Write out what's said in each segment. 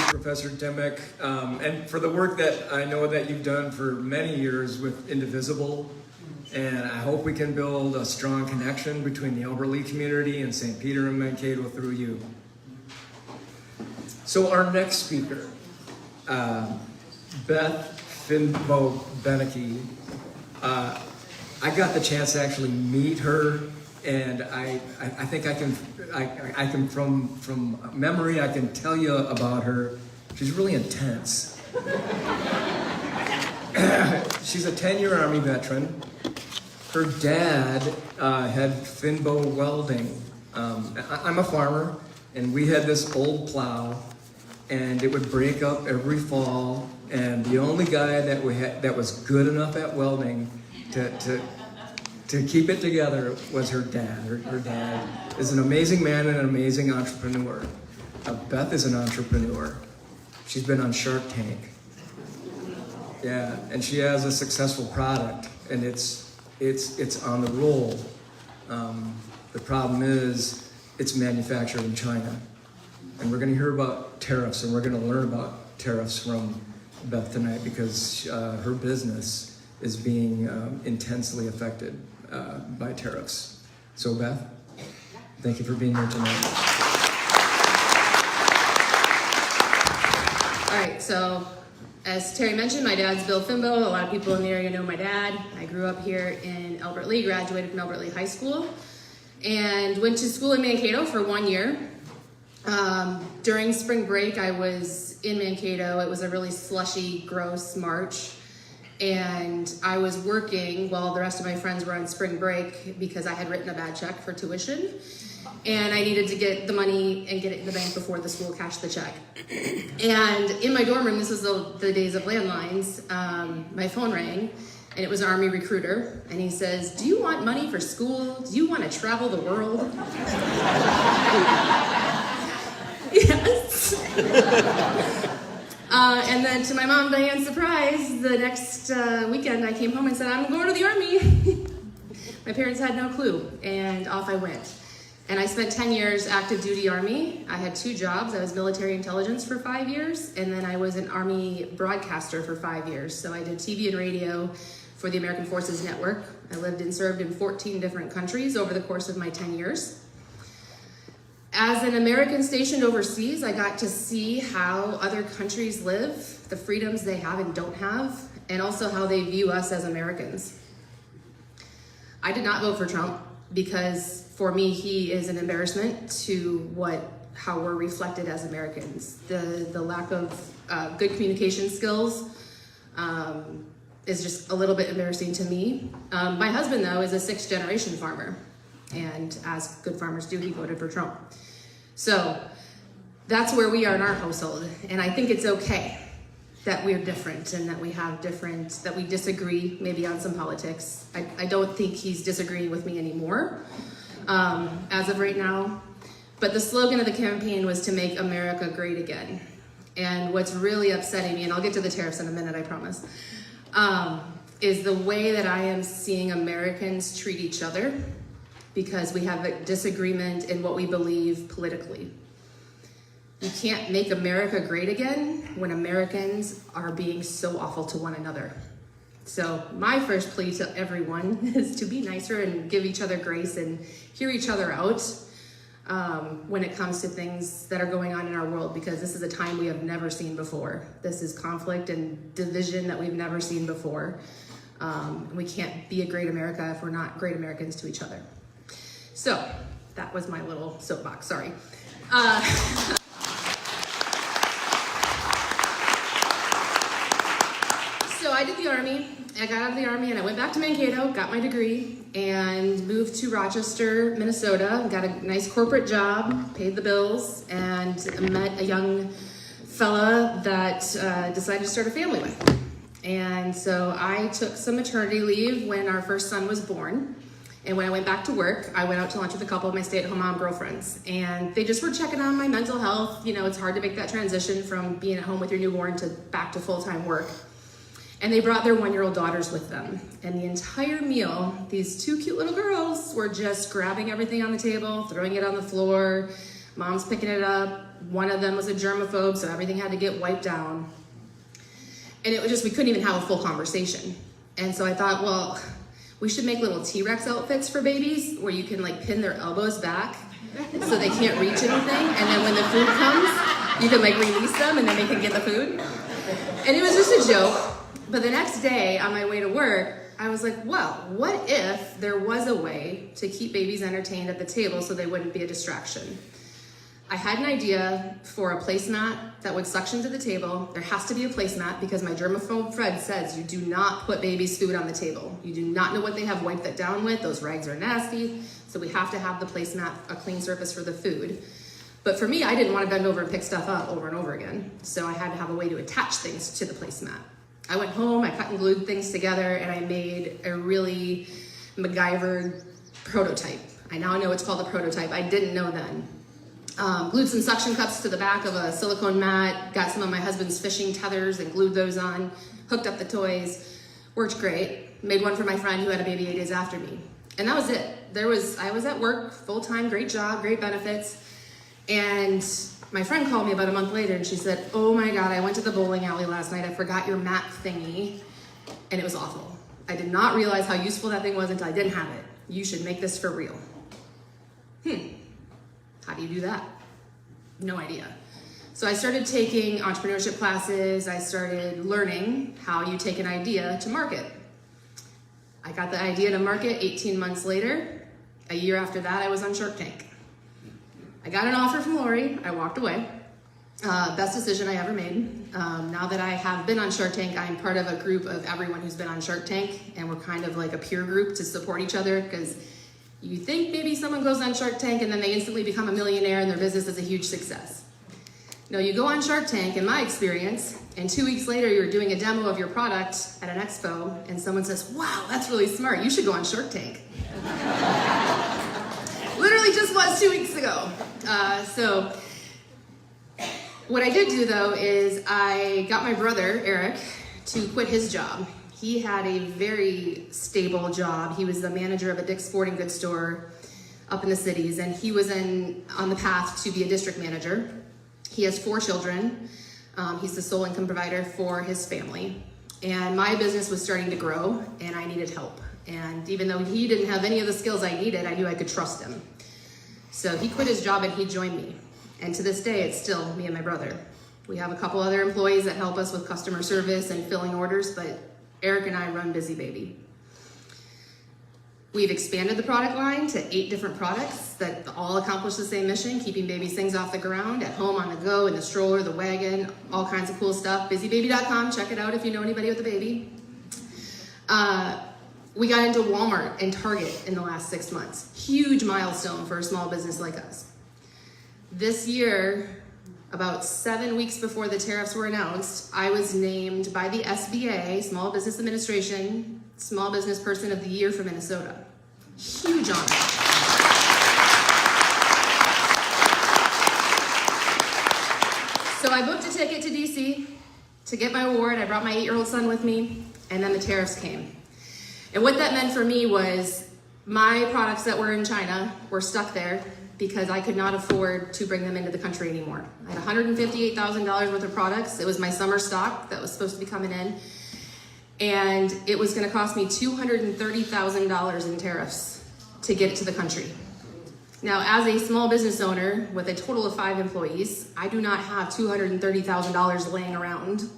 Professor Dimick, and for the work that I know that you've done for many years with Indivisible. And I hope we can build a strong connection between the Albert Lea community and St. Peter and Mankato through you. So our next speaker, Beth Fynbo Benike. I got the chance to actually meet her, and I think I can from memory I can tell you about her. She's really intense. She's a 10-year Army veteran. Her dad had Fynbo Welding. I'm a farmer, and we had this old plow, and it would break up every fall. And the only guy that we had that was good enough at welding to keep it together was her dad. Her dad is an amazing man and an amazing entrepreneur. Beth is an entrepreneur. She's been on Shark Tank. Yeah, and she has a successful product, and it's on the roll. The problem is it's manufactured in China. And we're going to hear about tariffs, and we're going to learn about tariffs from Beth tonight because her business is being intensely affected by tariffs. So Beth, thank you for being here tonight. All right, so as Terry mentioned, my dad's Bill Fynbo. A lot of people in the area know my dad. I grew up here in Albert Lea, graduated from Albert Lea High School, and went to school in Mankato for 1 year. During spring break, I was in Mankato. It was a really slushy, gross March, and I was working while the rest of my friends were on spring break because I had written a bad check for tuition, and I needed to get the money and get it in the bank before the school cashed the check. And in my dorm room, this was the days of landlines, my phone rang, and it was an Army recruiter, and he says, "Do you want money for school? Do you want to travel the world?" Yes. And then to my mom, Diane's surprise, the next weekend I came home and said, "I'm going to the Army." My parents had no clue, and off I went. And I spent 10 years active duty Army. I had 2 jobs. I was military intelligence for 5 years, and then I was an Army broadcaster for 5 years. So I did TV and radio for the American Forces Network. I lived and served in 14 different countries over the course of my 10 years. As an American stationed overseas, I got to see how other countries live, the freedoms they have and don't have, and also how they view us as Americans. I did not vote for Trump because for me, he is an embarrassment to how we're reflected as Americans. The lack of good communication skills is just a little bit embarrassing to me. My husband, though, is a 6th generation farmer. And as good farmers do, he voted for Trump. So that's where we are in our household. And I think it's okay that we're different and that that we disagree maybe on some politics. I don't think he's disagreeing with me anymore as of right now. But the slogan of the campaign was to make America great again. And what's really upsetting me, and I'll get to the tariffs in a minute, I promise, is the way that I am seeing Americans treat each other because we have a disagreement in what we believe politically. You can't make America great again when Americans are being so awful to one another. So my first plea to everyone is to be nicer and give each other grace and hear each other out when it comes to things that are going on in our world, because this is a time we have never seen before. This is conflict and division that we've never seen before. We can't be a great America if we're not great Americans to each other. So that was my little soapbox, sorry. So I did the Army. I got out of the Army and I went back to Mankato, got my degree, and moved to Rochester, Minnesota. Got a nice corporate job, paid the bills, and met a young fella that decided to start a family with. And so I took some maternity leave when our first son was born. And when I went back to work, I went out to lunch with a couple of my stay-at-home mom girlfriends. And they just were checking on my mental health. You know, it's hard to make that transition from being at home with your newborn to back to full-time work. And they brought their 1-year-old daughters with them. And the entire meal, these 2 cute little girls were just grabbing everything on the table, throwing it on the floor. Mom's picking it up, One of them was a germaphobe, so everything had to get wiped down. And it was just, we couldn't even have a full conversation. And so I thought, well, we should make little T-Rex outfits for babies where you can like pin their elbows back so they can't reach anything. And then when the food comes, you can like release them and then they can get the food. And it was just a joke. But the next day on my way to work, I was like, well, what if there was a way to keep babies entertained at the table so they wouldn't be a distraction? I had an idea for a placemat that would suction to the table. There has to be a placemat because my germaphobe friend says you do not put babies' food on the table. You do not know what they have wiped that down with. Those rags are nasty. So we have to have the placemat, a clean surface for the food. But for me, I didn't want to bend over and pick stuff up over and over again. So I had to have a way to attach things to the placemat. I went home, I cut and glued things together, and I made a really MacGyver prototype. I now know it's called a prototype. I didn't know then. Glued some suction cups to the back of a silicone mat, got some of my husband's fishing tethers and glued those on, hooked up the toys, worked great. Made one for my friend who had a baby 8 days after me. And that was it. I was at work full-time, great job, great benefits. And my friend called me about a month later and she said, oh my God, I went to the bowling alley last night. I forgot your mat thingy and it was awful. I did not realize how useful that thing was until I didn't have it. You should make this for real. How do you do that? No idea. So I started taking entrepreneurship classes. I started learning how you take an idea to market. I got the idea to market 18 months later. A year after that, I was on Shark Tank. I got an offer from Lori. I walked away. Best decision I ever made. Now that I have been on Shark Tank, I'm part of a group of everyone who's been on Shark Tank, and we're kind of like a peer group to support each other because you think maybe someone goes on Shark Tank and then they instantly become a millionaire and their business is a huge success. No, you go on Shark Tank, in my experience, and 2 weeks later you're doing a demo of your product at an expo and someone says, wow, that's really smart, you should go on Shark Tank. Literally just was 2 weeks ago. So what I did do though is I got my brother, Eric, to quit his job. He had a very stable job. He was the manager of a Dick's Sporting Goods store up in the cities, and he was on the path to be a district manager. He has 4 children. He's the sole income provider for his family. And my business was starting to grow, and I needed help. And even though he didn't have any of the skills I needed, I knew I could trust him. So he quit his job and he joined me. And to this day, it's still me and my brother. We have a couple other employees that help us with customer service and filling orders, but Eric and I run Busy Baby. We've expanded the product line to 8 different products that all accomplish the same mission, keeping babies' things off the ground, at home, on the go, in the stroller, the wagon, all kinds of cool stuff. BusyBaby.com, check it out if you know anybody with a baby. We got into Walmart and Target in the last 6 months. Huge milestone for a small business like us. This year, about 7 weeks before the tariffs were announced, I was named by the SBA, Small Business Administration, Small Business Person of the Year for Minnesota. Huge honor. So I booked a ticket to DC to get my award. I brought my 8-year-old son with me, and then the tariffs came. And what that meant for me was my products that were in China were stuck there because I could not afford to bring them into the country anymore. I had $158,000 worth of products. It was my summer stock that was supposed to be coming in. And it was gonna cost me $230,000 in tariffs to get it to the country. Now, as a small business owner with a total of 5 employees, I do not have $230,000 laying around.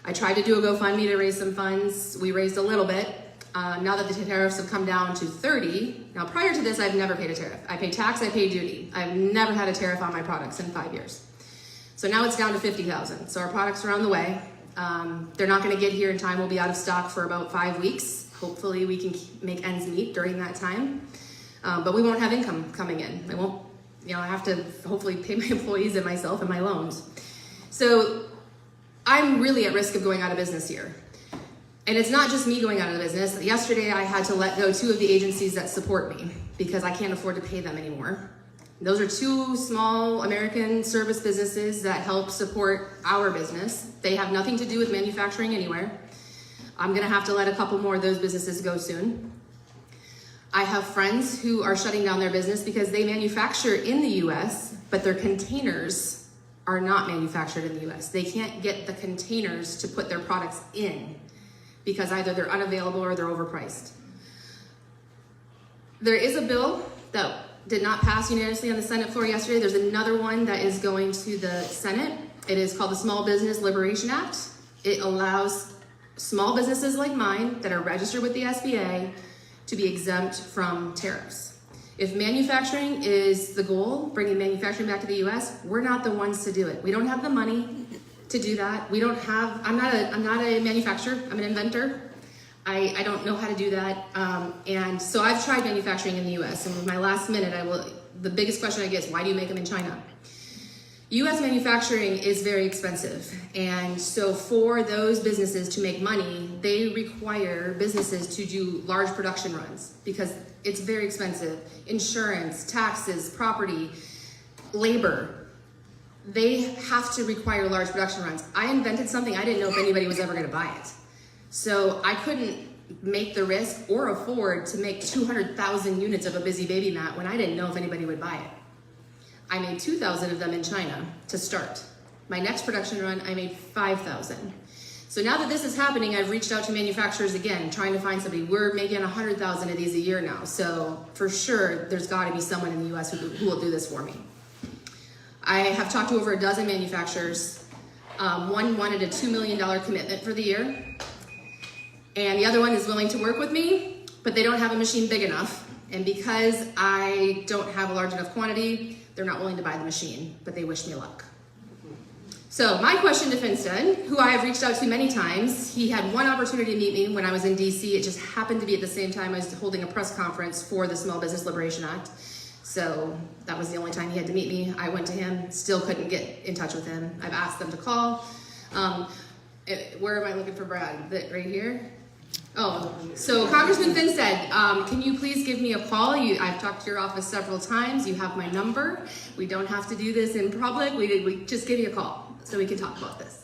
I tried to do a GoFundMe to raise some funds. We raised a little bit. Now that the tariffs have come down to 30, now prior to this, I've never paid a tariff. I pay tax, I pay duty. I've never had a tariff on my products in 5 years. So now it's down to 50,000. So our products are on the way. They're not gonna get here in time. We'll be out of stock for about 5 weeks. Hopefully we can make ends meet during that time. But we won't have income coming in. I won't, I have to hopefully pay my employees and myself and my loans. So I'm really at risk of going out of business here. And it's not just me going out of the business. Yesterday I had to let go 2 of the agencies that support me because I can't afford to pay them anymore. Those are 2 small American service businesses that help support our business. They have nothing to do with manufacturing anywhere. I'm gonna have to let a couple more of those businesses go soon. I have friends who are shutting down their business because they manufacture in the US, but their containers are not manufactured in the US. They can't get the containers to put their products in because either they're unavailable or they're overpriced. There is a bill that did not pass unanimously on the Senate floor yesterday. There's another one that is going to the Senate. It is called the Small Business Liberation Act. It allows small businesses like mine that are registered with the SBA to be exempt from tariffs. If manufacturing is the goal, bringing manufacturing back to the US, we're not the ones to do it. We don't have the money to do that. I'm not a manufacturer, I'm an inventor. I don't know how to do that. And so I've tried manufacturing in the US, and with my last minute, the biggest question I get is, why do you make them in China? US manufacturing is very expensive. And so for those businesses to make money, they require businesses to do large production runs because it's very expensive. Insurance, taxes, property, labor. They have to require large production runs. I invented something, I didn't know if anybody was ever gonna buy it. So I couldn't make the risk or afford to make 200,000 units of a Busy Baby mat when I didn't know if anybody would buy it. I made 2,000 of them in China to start. My next production run, I made 5,000. So now that this is happening, I've reached out to manufacturers again, trying to find somebody. We're making 100,000 of these a year now. So for sure, there's gotta be someone in the US who will do this for me. I have talked to over a dozen manufacturers. One wanted a $2 million commitment for the year. And the other one is willing to work with me, but they don't have a machine big enough. And because I don't have a large enough quantity, they're not willing to buy the machine, but they wish me luck. So my question to Finstead, who I have reached out to many times, he had one opportunity to meet me when I was in DC. It just happened to be at the same time I was holding a press conference for the Small Business Liberation Act. So that was the only time he had to meet me. I went to him, still couldn't get in touch with him. I've asked them to call. Where am I looking for Brad? Right here? Oh, so Congressman Finstead, can you please give me a call? I've talked to your office several times. You have my number. We don't have to do this in public. We just give me a call so we can talk about this.